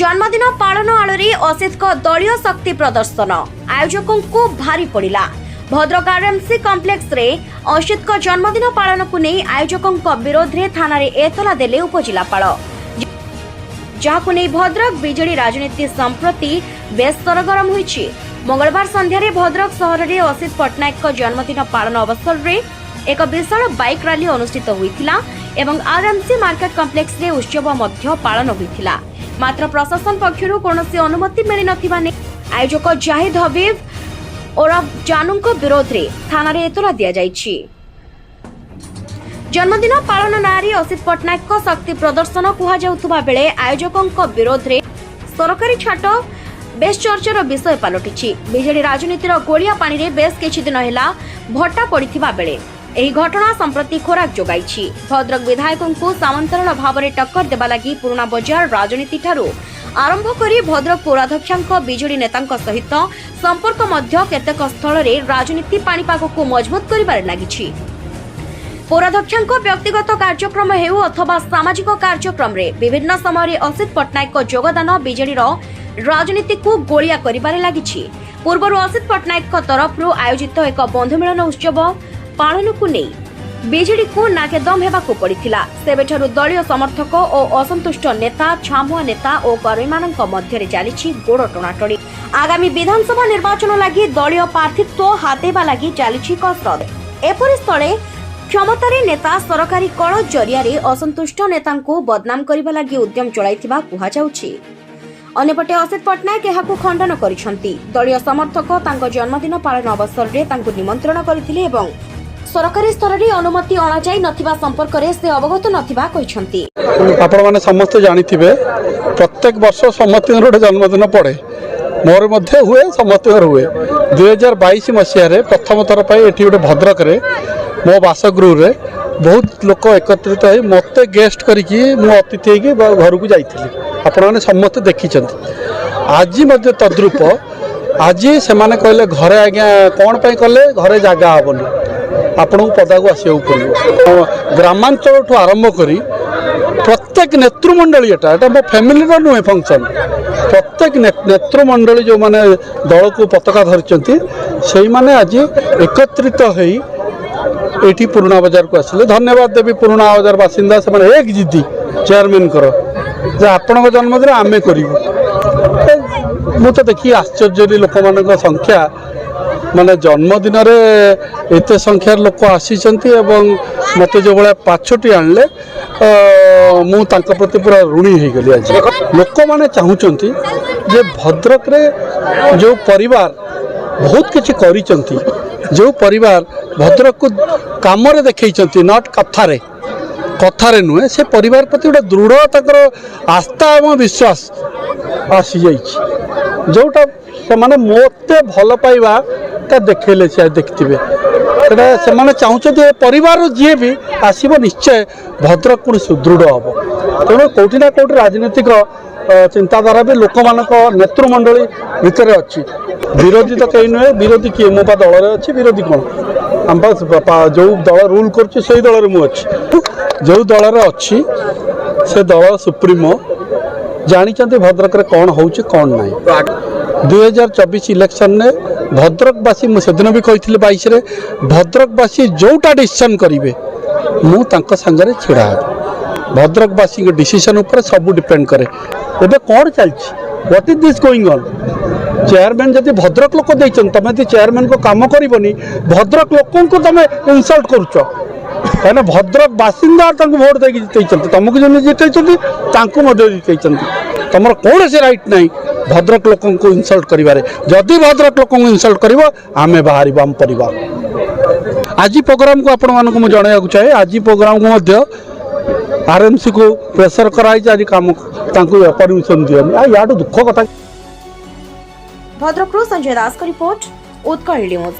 जन्मदिन पालन आलोरे असित दलीय शक्ति प्रदर्शन आयोजकों को भारी पड़ा। भद्रक आरएमसी कॉम्प्लेक्स रे असित जन्मदिन पालन को नहीं आयोजकों विरोध में थाना एतला देले उपजिलापाल, जहां नहीं भद्रक बीजेडी राजनीति संप्रति बेस सरगरम होईछि। मंगलवार संध्यारे भद्रक सहर में असित पट्टनायक जन्मदिन पालन अवसर में एक विशाल बाइक रैली अनुष्ठित होइथिला एवं आरएमसी मार्केट कॉम्प्लेक्स रे उत्सव मध्य पालन होइथिला। मात्र प्रशासन पक्षरु कोनोसी अनुमति मिली नथिबा ने आयोजक जाहिद हबीब और जानू विरोध में थाना एतला दिया जाइछि। जन्मदिन पालन नारी असित पट्टनायक शक्ति प्रदर्शन कुहा जाउथुबा बेले आयोजकों विरोध में सरकारी छाट बेस चर्चार विषय पलटिछि। बीजेडी राजनीतिर गोलिया पानी रे बेस किछि दिन हेला भट्टा पड़िथिबा बेले एही घटना संप्रति खोराक जोगाइछि। भद्रक विधायकों को सामंतरण भाव में टक्कर देबा लगी पुराना बजार राजनीति ठारू आरंभ करी भद्रक पौराध्यक्षांक बीजेडी नेतांक सहित संपर्क मध्य केतेक स्थल रे राजनीति पाणीपाग को मजबूत करिबार लागिछि। पौराध्यक्षांक व्यक्तिगत कार्यक्रम हेउ अथवा सामाजिक कार्यक्रम रे विभिन्न समय असित पट्टनायक योगदान बीजेडीर राजनीति को गोलिया करिबार लागिछि। पूर्व असित पट्टनायक तरफ आयोजित एक बंधु मिलन उत्सव पालन को नहीं बीजेडी को नाकेदम हेबाकू पड़िथिला। सेबेठारु दलीय समर्थक और असंतुष्ट नेता छामुआ नेता और कर्मी मानक मध्य चलीछि गोड़ टणाटणी। आगामी विधानसभा निर्वाचन लगी दलीय प्रार्थित्व हातेबा लगी चलीछि कसरत। एपरि स्थले क्षमतारे नेता सरकारी कल जरिया असंतुष्ट नेता को बदनाम करबा लगी उद्यम चलाइथिबा कुहा जाउछि। अन्यपटे असित पट्टनायक एहाकू खंडन करिसंती। दलीय समर्थक तांको जन्मदिन पालन अवसर रे तांको निमंत्रण करथिले एवं सरकारी स्तर रे अनुमति अणा जाई नथिबा संपर्क रे से अवगत नथिबा कहिसंती। आपण माने समस्त जानिथिबे प्रत्येक वर्ष समस्त जन्मदिन पड़े, मोर मध्य हुए समस्त हुए। 2022 मसीह रे प्रथम थर पाई एठी गोटे भद्रक रे मो बासगृह रे बहुत लोक एकत्रित होई मते गेस्ट करिकि मु अतिथि होई घर को जाइथिली। आपण माने समस्त देखिचंती। आज मध्य तद्रूप आज से माने कहले घरे आज्ञा कौन पाई कले घरे जागा हबनी आपण पदा को आसो पड़ो। ग्रामांचल ठू आरंभ करी प्रत्येक नेतृमंडली एटा मो फैमिली नुहे फंक्शन प्रत्येक नेतृमंडली जो माने दल को पताका धरिचंती सेई माने आज एकत्रित होई एठी पुराना बाजार को आसिले। धन्यवाद देवी पुराना बाजार बासिंदा से माने एक जिद्दी चेयरमैन करो जे आपण जन्मदिन आमे करिवु। मु तो देखी आश्चर्य लोक मान संख्या माने जन्मदिन एत संख्यार लोक आसीचंती एवं मते जो भाया पाछटी आणले मु तांका प्रति पूरा ऋणी हो गली। आज लोक माने चाहूचंती जे भद्रक रे जो परिवार बहुत किछि करिचंती, जो परिवार भद्रक को काम रे देखैचंती नॉट कथारे नुहे, से परिवार प्रति गोटे दृढ़ ताकर आस्था एवं विश्वास आसी जाइछि। जोटा से माने मोते भल पाइबा ता देखैले से देखिथिबे से माने चाहूचंती परिवार जी भी आसीबो निश्चय भद्रक को सुदृढ़ हम। तेणु कोठी ना कोठी राजनीतिक चिंताधारा भी लोक मानक नेतृमंडली भितर अच्छी। विरोधी तो कहीं नुहे, विरोधी किए मो दल रे अच्छी विरोधी कौन आम जो दल रूल कर से दल में अच्छी जो दल रे अच्छी से दल सुप्रीमो जानी भद्रक रे कौन होउछि कौन नहीं। 2024 इलेक्शन ने भद्रकवासी मुझे भी कही 22 रे भद्रकवासी जोटा डिसीजन करेंगे मु तांको संगरे छिड़ा है। भद्रकवासी के डिसीजन ऊपर सब डिपेंड करे। एबे कौन चलछि what is this going on. Chairman जदि भद्रक लोक देइछन तमे यदि चेयरमैन को काम करिवनी भद्रक लोकों को तमे इंसल्ट करूछ कहना भद्रक बासिंदा तांको वोट देकी जितैछन तुमको जने जितैछन तांको मध्य जितैछन तमर कौन से राइट नहीं भद्रक लोकों को इंसल्ट करिवारे। जदि भद्रक लोकों को इंसल्ट करिवो आमे बाहरिबा हम परिवार। आज प्रोग्राम को आपण मानको म जणाया को चाहे आज प्रोग्राम को मध्य आरएमसी को प्रेशर कराई आज काम तांको परमिशन दियन आ याडू दुख कथा। भद्रक संजय दास का रिपोर्ट उत्कल न्यूज।